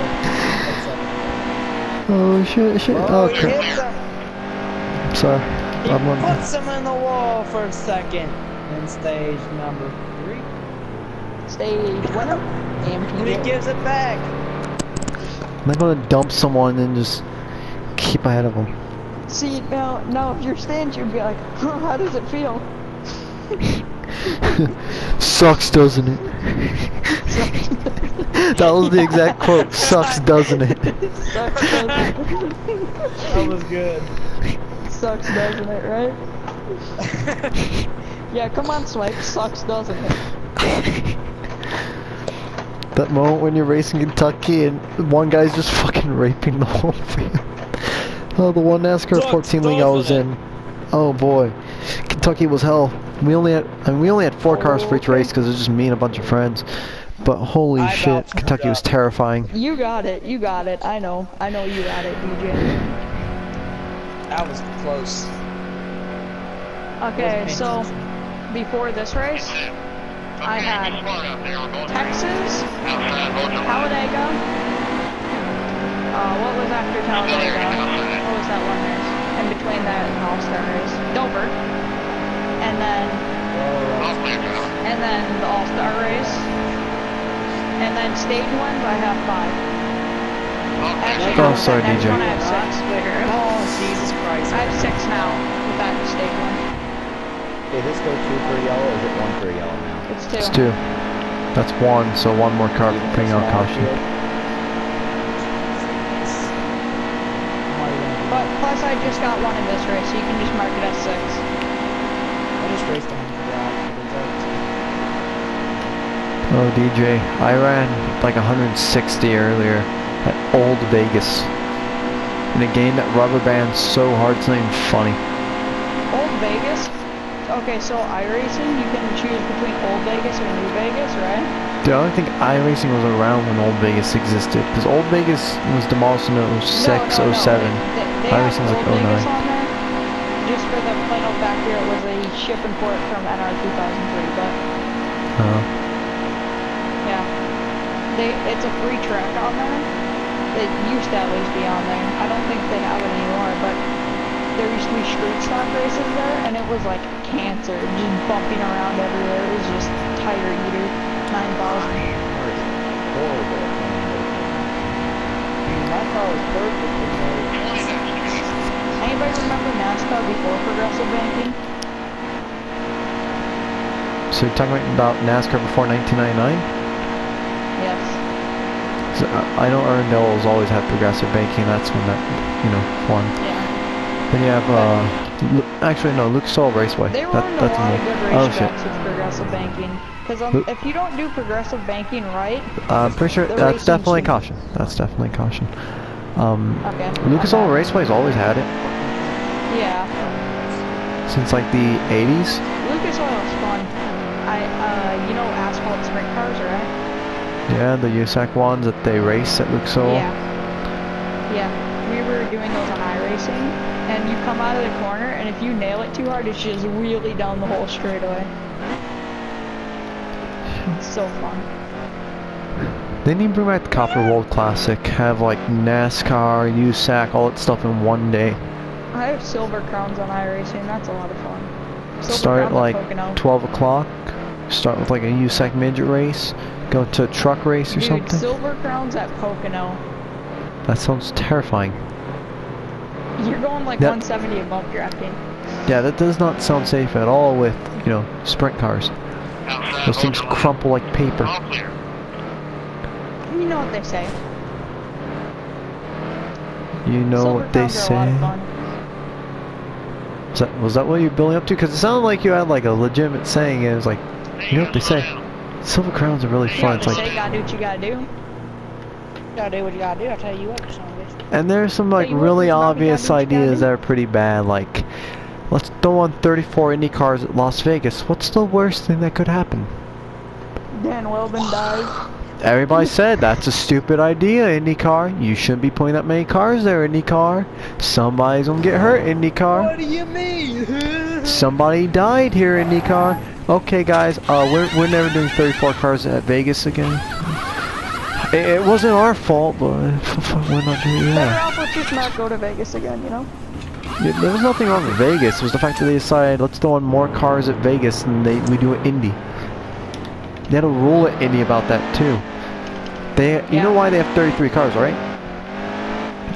Oh shit. Oh crap. I'm sorry. I'm on. Puts him in the wall for a second in stage number 3. Stage winner. And he gives it back. I'm gonna dump someone and just keep ahead of them. See, now if you're staged, you'd be like, how does it feel? Sucks, doesn't it? That was the exact quote. Sucks, doesn't it? Sucks, doesn't it? That was good. Sucks, doesn't it, right? Yeah, come on, Swipe. Sucks, doesn't it? That moment when you're racing Kentucky and one guy's just fucking raping the whole field. Oh, the one NASCAR 14 league I was in. Oh boy, Kentucky was hell. We only had 4 cars for each race because it was just me and a bunch of friends. But holy shit, Kentucky was terrifying. You got it. I know you got it, DJ. That was close. Okay, so before this race, I had Texas, Talladega. What was after Talladega? What was that one race? In between that and All-Star race, Dover, and then the All-Star race, and then stage ones I have 5. Actually, Oh, sorry, next DJ. one I have 6. Oh, Jesus Christ. I have 6 now with that stage one. Is this still 2 for yellow or is it 1 for yellow now? It's 2. It's 2. That's 1, so 1 more car Even putting out smaller caution. field? But plus I just got 1 in this race, so you can just mark it as 6. I just raced on the ground. Oh, DJ, I ran like 160 earlier at Old Vegas. In a game that rubber bands so hard it's not even funny. Old Vegas? Okay, so iRacing, you can choose between Old Vegas or New Vegas, right? Dude, I don't think iRacing was around when Old Vegas existed. Because Old Vegas was demolished in 06, 07. They have iRacing was like Old 09. Vegas on there. Just for the plain old fact here, it was a ship and port from NR 2003, but yeah. It's a free track on there. It used to at least be on there. I don't think they have it anymore, but there used to be street stock races there, and it was like cancer, just bumping around everywhere. It was just tire eater, 9,000. Horrible. My car was perfect. Anybody remember NASCAR before progressive banking? So you're talking about NASCAR before 1999? Yes. So I know Arundello's always had progressive banking. That's when that, won. Yeah. Then you have, actually no, Lucas Oil Raceway. They run a lot of good Oh shit. racetracks with progressive banking. Because if you don't do progressive banking right, I'm pretty sure the that's racing definitely should- caution. That's definitely caution. Okay. Lucas Oil Raceway's always had it Yeah. since like the 80s. Lucas Oil's fun. You know asphalt sprint cars, right? Yeah, the USAC ones that they race at Lucas Oil. Yeah. Yeah. We were doing those on iRacing, and you come out of the corner, and if you nail it too hard, it's just really down the whole straightaway. It's so fun. They need to bring back the Copper World Classic. Have like NASCAR, USAC, all that stuff in one day. I have silver crowns on iRacing. That's a lot of fun. Silver Start at crowns like Pocono. 12 o'clock. Start with like a USAC midget race. Go to a truck race or Dude, something. silver crowns at Pocono. That sounds terrifying. You're going like That- 170 and bump drafting. Yeah, that does not sound safe at all with, you know, sprint cars. Outside, Those things hold your line. crumple like paper. All clear. You know what they say. You know Silver what they crowns are a lot of say. fun. Was that what you're building up to? Because it sounded like you had like a legitimate saying. And it was like, Hey, you know what they slow say. down. Silver crowns are really You know fun. what It's they like, say, gotta do what you gotta do. Gotta do what you gotta do. I tell you what, son of a bitch. and there's some like you what, really there's nothing obvious gotta do what you gotta ideas do. that are pretty bad. Like, let's throw on 34 Indy cars at Las Vegas. What's the worst thing that could happen? Dan Welbin died. Everybody said that's a stupid idea, IndyCar. You shouldn't be putting that many cars there, IndyCar. Somebody's gonna get hurt, IndyCar. What do you mean? Somebody died here, IndyCar. Okay, guys, we're never doing 34 cars at Vegas again. It wasn't our fault, but we're not doing Better that. off let's just not go to Vegas again, you know? Yeah, there was nothing wrong with Vegas. It was the fact that they decided let's throw on more cars at Vegas than we do at Indy. They had a rule at Indy about that too. You know why they have 33 cars, right?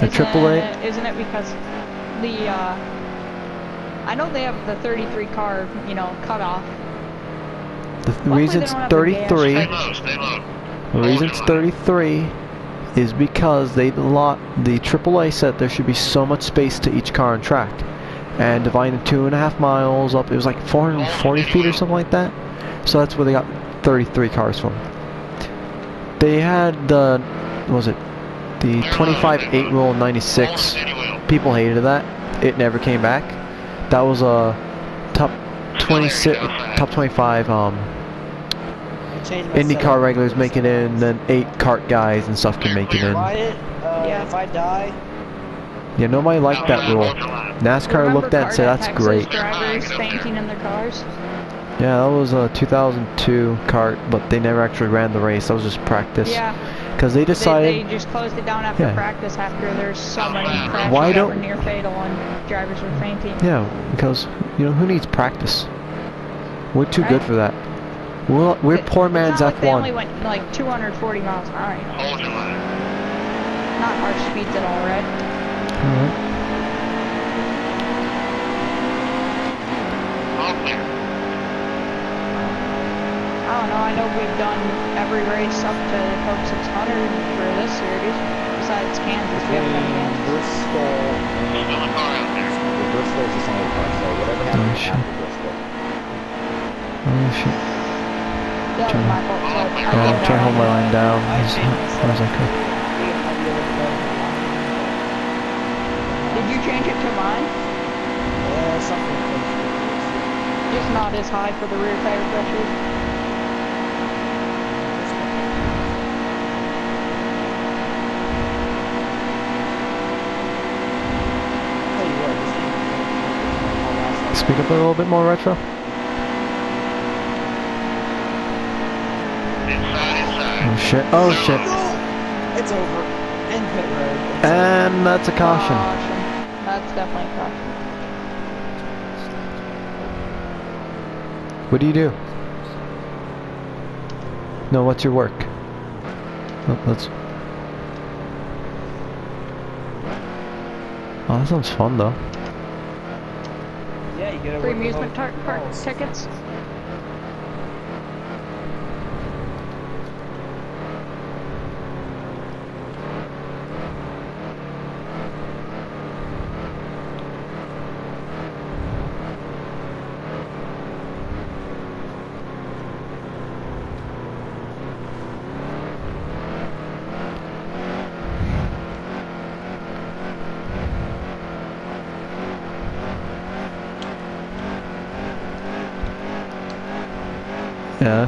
The AAA. Isn't it because the I know they have the 33 car, you know, cutoff. The Luckily, reason they it's don't have the gas. 33. Stay low, stay low. The reason it's 33 is because the AAA said there should be so much space to each car on track, and dividing 2.5 miles up, it was like 440 feet or something like that. So that's where they got 33 cars from. They had the 25-8 rule in '96. People hated that. It never came back. That was a top 26, top 25 Change my IndyCar setup. regulars make it in, then 8 kart guys and stuff can make it in. Wyatt, Yeah. if I die, Yeah, nobody liked that rule. NASCAR Remember looked at it and said, Cart that's Texas great. drivers fainting in their cars. Yeah, that was a 2002 kart, but they never actually ran the race. That was just practice. Yeah, Because they decided, they just closed it down after Yeah. practice after there's so many crashes Why that were don't- near fatal and drivers were fainting. yeah, because, you know, who needs practice? We're too good Right. for that. We're poor It's man's not like they only F1. went like 240 miles an hour, you know. Hold your line. Not harsh speeds at all, right? Alright. All clear. I don't know, I know we've done every race up to the Coke 600 for this series. Besides Kansas, we haven't done Kansas. Bristol. Move the car out there. The Bristol's the same car, so whatever happens shit. after Bristol. Oh shit. That was my fault. So Yeah, I'm trying to hold my line down I as changed my far as I setup. could. Did you change it to mine? Yeah, something close. Just not as high for the rear tire pressure. Tell you what, this thing. Speak up a little bit more, Retro. Inside. Oh shit. Oh shit. It's over. In pit road. It's And that's a caution. That's definitely a caution. What do you do? No, what's your work? Oh, that's... Oh, that sounds fun though. Yeah, you get a Free amusement park tickets.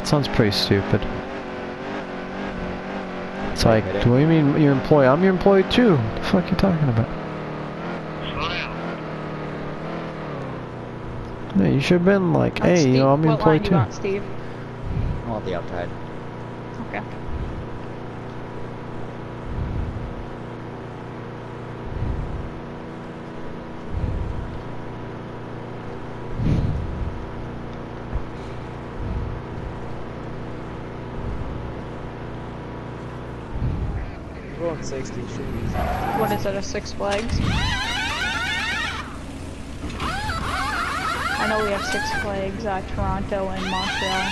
that sounds pretty stupid. It's like, what do you mean your employee? I'm your employee too. What the fuck are you talking about? Slow down. Yeah, you should have been like, hey, Steve, you know, I'm your what employee line do too. you want, Steve? I want the outside. Okay. We're going 60, should be. What is it, a Six Flags? I know we have Six Flags, Toronto and Montreal.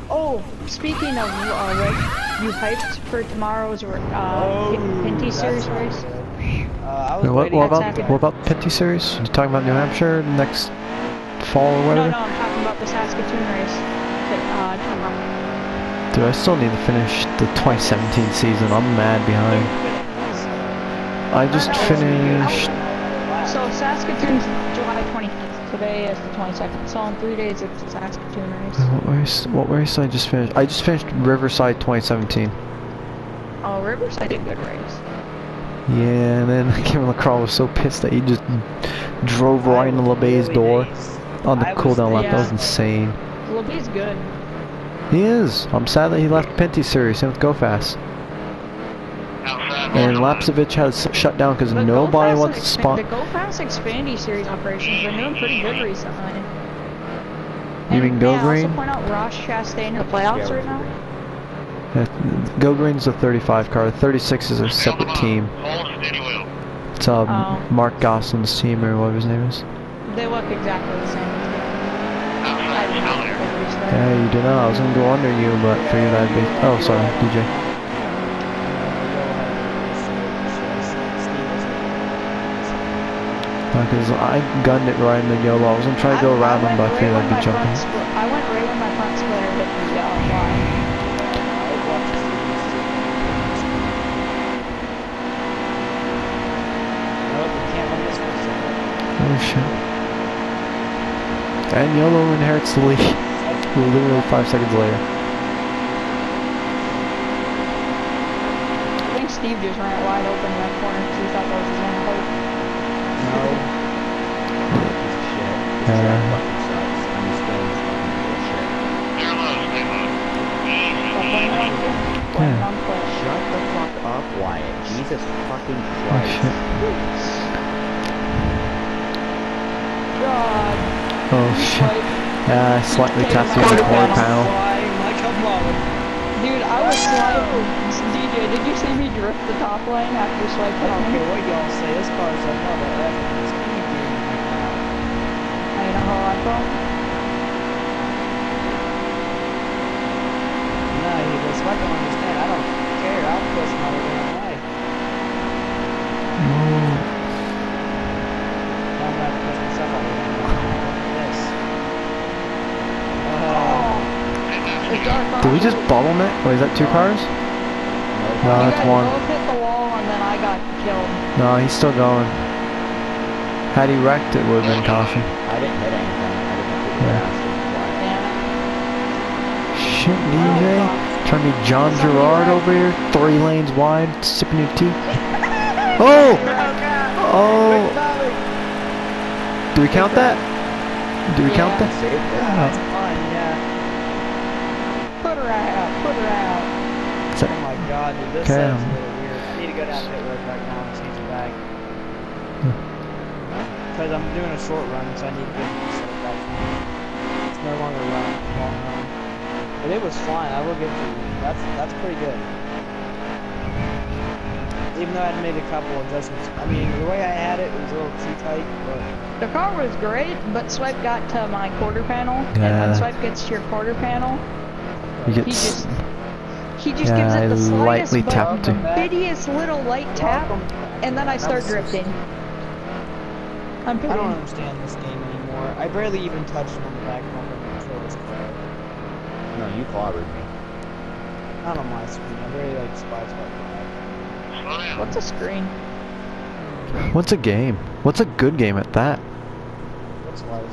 Oh, speaking of Rick, you hyped for tomorrow's Pinty Series race? I was Wait, what, waiting. what about Pinty Series? You talking about New Hampshire next fall or No, whatever? no, I'm talking about the Saskatoon race. Tomorrow. Dude, I still need to finish the 2017 season. I'm mad behind. I just finished. So Saskatoon's July 20th. Today is the 22nd. So in 3 days it's the Saskatoon race. What race did I just finish? I just finished Riverside 2017. Oh, Riverside did a good race. Yeah, and then Kevin LaCroix was so pissed that he just drove right into LeBay's door on the cooldown lap. That was insane. LeBay's good. He is. I'm sad that he left Pinty Series. Same with Go Fast. Outside. And Lapsevich has shut down because The nobody Go Fast wants to spot. The Go Fast Expandy series operations been doing pretty good recently. You mean Go may I Green? also point out Ross Chastain in the playoffs right now? Go Green's a 35 car. 36 is a separate team. Hold steady wheel. It's Oh. Mark Goslin's team or whatever his name is. They look exactly the same. Outside, still there. Yeah, you did not. I was gonna go under you, but figured I'd be. Oh, sorry, DJ. Because I gunned it right in the yellow. I was gonna try to go around him, but I figured I'd be jumping. I went right when my front splitter hit the line. Oh shit. And yellow inherits the lead. Literally 5 seconds later. I think Steve just ran it wide open in that corner because he thought that was his own hope. No. Fucking sucks. I'm just getting fucking bullshit. You're low, stay low. Playing on play. Shut the fuck up, Wyatt. Jesus fucking Oh Christ. shit. God. Oh shit. Yeah, I slightly tapped you on the quarter panel. Dude, I was sliding. DJ, did you see me drift the top lane after I swiping? don't care what y'all say, this car's another effing speed game right now. I know how I felt. No, he was like, I don't understand. I don't care. I'll push my damn way. Oh. I'm gonna have to push myself all the way down. This. Did we just bottleneck? Wait, is that 2 cars? No, You that's guys 1. both hit the wall and then I got killed. No, he's still going. Had he wrecked, it would have been caution. I didn't hit anything. I didn't hit the Yeah. grass. Damn Shit, DJ. Trying to be John Gerard over here. 3 lanes wide, sipping your tea. Oh! Oh! Do we count that? Do we count that? Saved it. That's fine, yeah. Put her out, put her out. Is that- Oh my god, dude, this Okay, set's a little weird. I need to go down pit road right now and change it back. Because I'm doing a short run, so I need to get set it back. It's no longer a run, it's a long run. But it was fine, I will give it to you. That's pretty good. Even though I had made a couple adjustments. I mean, the way I had it was a little too tight, but The car was great, but Swipe got to my quarter panel, and Yeah. when Swipe gets to your quarter panel, You he get just gives Yeah, it the I slightest lightly but tapped him. bittiest little light tap, and then I start drifting. I'm I don't pitting. understand this game anymore. I barely even touched him on the back bumper to control this car. No, you clobbered me. Not on my screen. I barely like spies by Slow down. What's a screen? What's a game? What's a good game at that? What's life?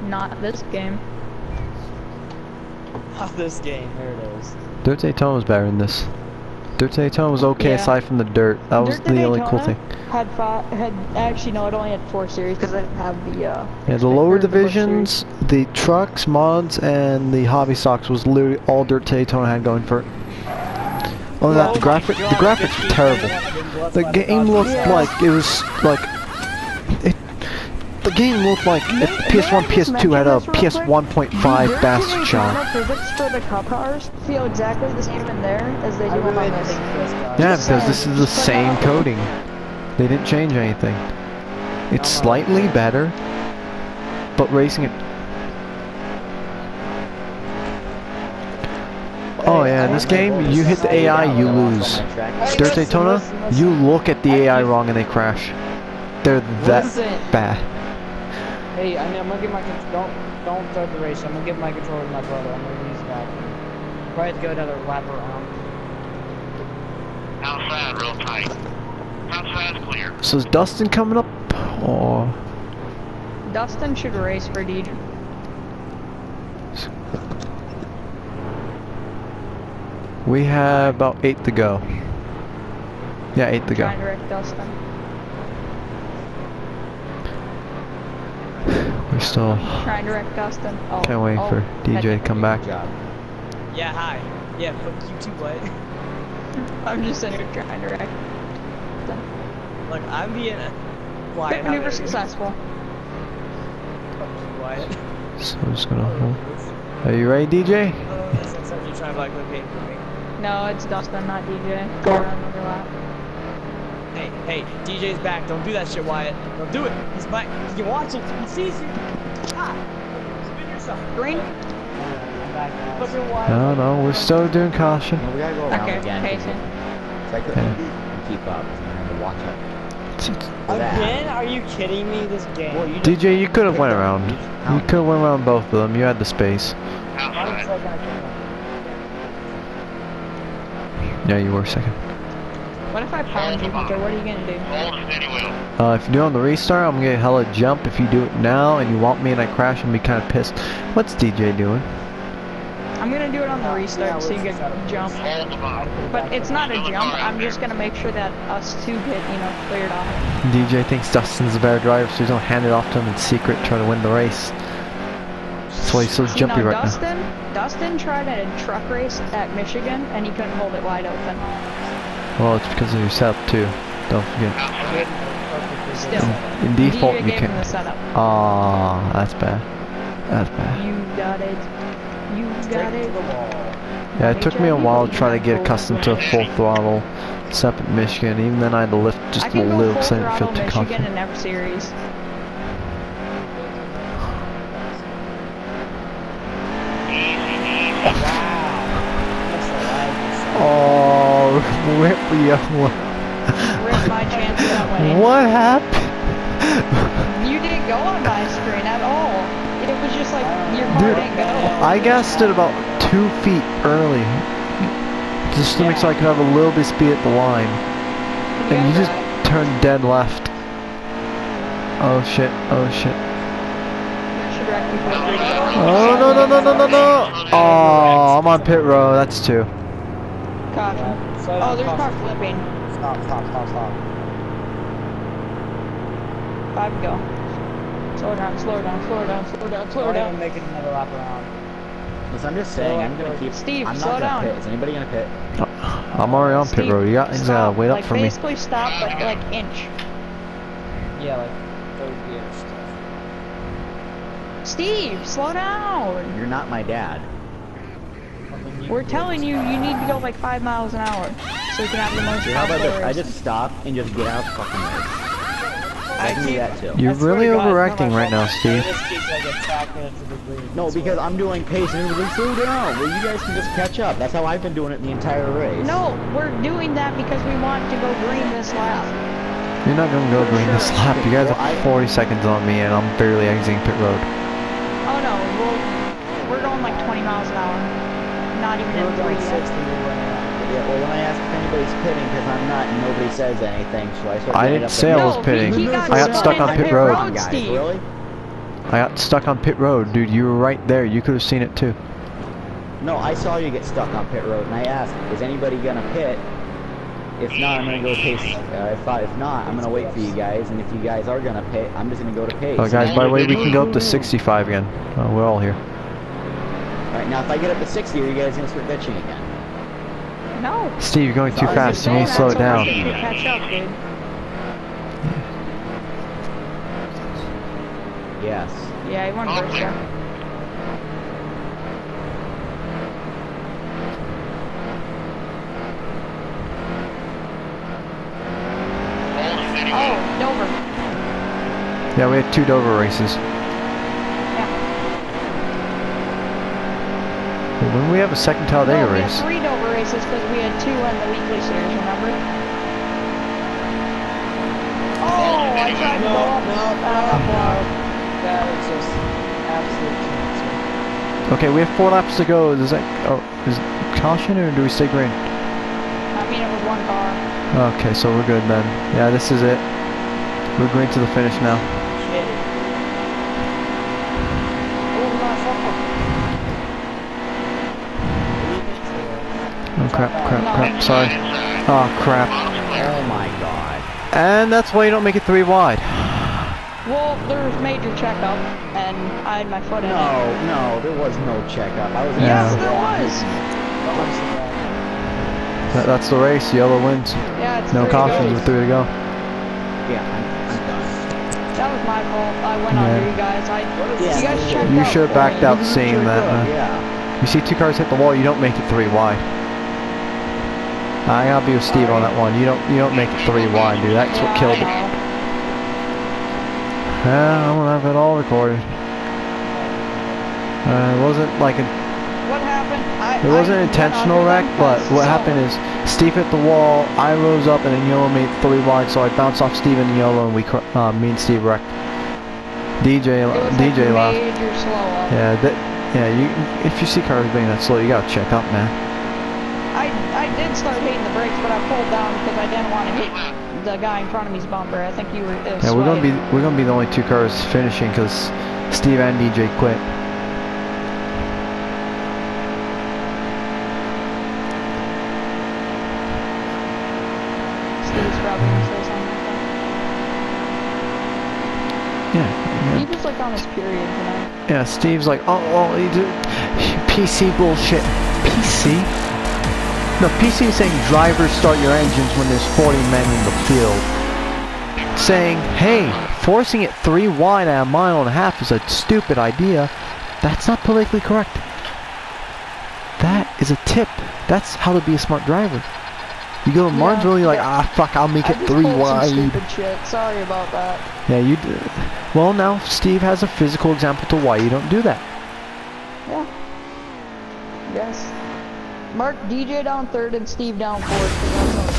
Not this game. this game. There it is. Dirt Daytona was better than this. Dirt Daytona was okay Yeah. aside from the dirt. That was Dirt the only cool Daytona thing. had actually no, it only had 4 series because I didn't have the Yeah, the lower divisions, the trucks, mods, and the hobby stocks was literally all Dirt Daytona had going for it. Other than that, the graphics were terrible. The game looked like it was like the game looked like if PS1, PS2 had a PS 1.5 bastard shot. Physics for the cup cars feel exactly the same in there as they do I really on this. think this guy. Yeah, because this is the same coding. They didn't change anything. It's slightly better, but racing it. Oh yeah, in this game, you hit the AI, you lose. Dirt Daytona, you look at the AI wrong and they crash. They're that bad. Hey, I'm gonna give my don't start the race. I'm gonna give my controller to my brother. I'm gonna use that. Probably have to go another lap around. Outside, real tight. Outside's clear. So is Dustin coming up? Or Dustin should race for DJ. we have about 8 to go. Yeah, 8 to go. Trying to wreck Dustin. We still Trying to wreck Dustin. Oh, can't wait for DJ to come back. Good job. Yeah, hi. Yeah, fuck you too, what? I'm just in here trying to wreck. Look, I'm being quiet. Pit maneuver successful. Quiet. So I'm just gonna hold. Are you ready, DJ? Since you're trying to black locating for me. No, it's Dustin, not DJ. Go around another lap. Hey, DJ's back. Don't do that shit, Wyatt. Don't do it. He's back. He can watch it. He sees you. Ah! Spin yourself. Green? I'm back now. Look at Wyatt. No, we're still doing caution. No, we gotta go around Okay, again. pacing. So I couldn't keep up. I had to watch it. For that. Again? Are you kidding me? This game. Well, you DJ, you could have picked went up. around. You You could have went around both of them. You had the space. Outside. Yeah, you were second. What if I pound you, Hunter? What are you gonna do? Hold the steady wheel. If you do it on the restart, I'm gonna get a hella jump. If you do it now and you want me and I crash, I'm gonna be kind of pissed. What's DJ doing? I'm gonna do it on the restart so you get jump. Hold the bottom. But it's not a jump. I'm just gonna make sure that us two get, cleared off. DJ thinks Dustin's a better driver, so he's gonna hand it off to him in secret, try to win the race. That's why he's so jumpy right now. Dustin tried a truck race at Michigan and he couldn't hold it wide open. Well, it's because of your setup too. Don't forget. Outside. Still, In default, DJ you gave him the can't. setup. Ah, that's bad. That's bad. You got it. You got it. Yeah, it took me a while to try to get accustomed to a full throttle setup at Michigan. Even then, I had to lift just I a can go little full because I didn't feel throttle too Michigan confident. in F series. Oh, rip yo. Rip my chances of winning. What happened? You didn't go on my screen at all. It was just like your car Dude, didn't go. I guessed it about 2 feet early. Just to make sure I could have a little bit of speed at the line. And you just turned dead left. Oh shit, oh shit. You should wreck before 3 to go. Oh no. Oh, I'm on pit road, that's 2. Caution. Oh, there's car flipping. Stop. 5 to go. Slow down. I'm making another lap around. Listen, I'm just saying, I'm gonna keep. Steve, I'm slow not down. gonna pit. Is anybody gonna pit? I'm already on pit Steve, road. You got things stop. wait up Like, for me. basically stop, but like inch. Yeah, like third gear stuff. Steve, slow down. You're not my dad. We're telling you, you need to go like 5 miles an hour so you can have the most How about this? I race. just stop and just get out of the fucking race. I can do that too. You're I swear really to God, overacting it's not right now, my fault. Steve. This keeps like attacking it to the green. No, because I'm doing pace and everybody's slow down. Well, you guys can just catch up. That's how I've been doing it the entire race. No, we're doing that because we want to go green this lap. You're not gonna go green this lap. You guys are 40 seconds on me and I'm barely exiting pit road. Oh no, we're going like 20 miles an hour. Not even in 3 yet. Yeah, well, when I ask if anybody's pitting, because I'm not, and nobody says anything, so I start I getting didn't up say I and- was pitting. he got I got stuck on pit road. Come on, guys, Steve. really? I got stuck on pit road, dude. You were right there. You could have seen it too. No, I saw you get stuck on pit road, and I asked, is anybody gonna pit? If not, I'm gonna go pace. If not, I'm gonna wait for you guys, and if you guys are gonna pit, I'm just gonna go to pace. Oh, guys, by the way, we can go up to 65 again. We're all here. Alright, now if I get up to 60, are you guys gonna start bitching again? No. Steve, you're going too Sorry, fast. You need to slow it down. Catch up, dude. Yes. Yeah, he went first there. Oh, Dover. Yeah, we had 2 Dover races. Yeah. When we have a second Talladega No, we race? had 3 Dover races because we had 2 in the weekly series, remember? Oh, I tried to go up. That was just absolute cancer. Okay, we have 4 laps to go. Is that is it caution or do we stay green? I mean, it was 1 car. Okay, so we're good then. Yeah, this is it. We're green to the finish now. Shit. Oh, motherfucker. Oh crap, crap, No. crap, sorry. Oh crap. Oh my god. And that's why you don't make it 3 wide. Well, there was major checkup, and I had my foot in it. No, there was no checkup. I was in Yeah. Yes, the there wrong was. business. That's the race. Yellow wins. Yeah, it's No 3 cautions goes. with 3 to go. Yeah, I'm done. That was my fault. I went Yeah. under you guys. Yeah. You guys checked You out should have for backed me. out seeing that. Yeah. You see 2 cars hit the wall, you don't make it 3 wide. I gotta be with Steve on that one. You don't make it 3 wide, dude. That's what killed it. I know. Yeah, I'm gonna have it all recorded. It wasn't like a What happened? It wasn't an intentional wreck, but what happened is Steve hit the wall, I rose up, and then Yellow made 3 wide, so I bounced off Steve and Yellow, and me and Steve wrecked. DJ left. Major slow up. Yeah, if you see cars being that slow, you gotta check up, man. I did start hitting the brakes, but I pulled down because I didn't want to hit the guy in front of me's bumper. I think you were. Yeah, we're gonna be the only 2 cars finishing because Steve and DJ quit. Steve's probably gonna say something like that. Yeah. He was like on his period tonight. Yeah, Steve's like, oh, he did PC bullshit. PC? No, PC is saying drivers start your engines when there's 40 men in the field. Saying, hey, forcing it 3 wide at 1.5 miles is a stupid idea. That's not politically correct. That is a tip. That's how to be a smart driver. You go to Martinsville, you're like, fuck, I'll make it 3 wide. Stupid shit. Sorry about that. Yeah, you do. Well, now Steve has a physical example to why you don't do that. Yeah. Yes. Mark DJ down 3rd and Steve down 4th.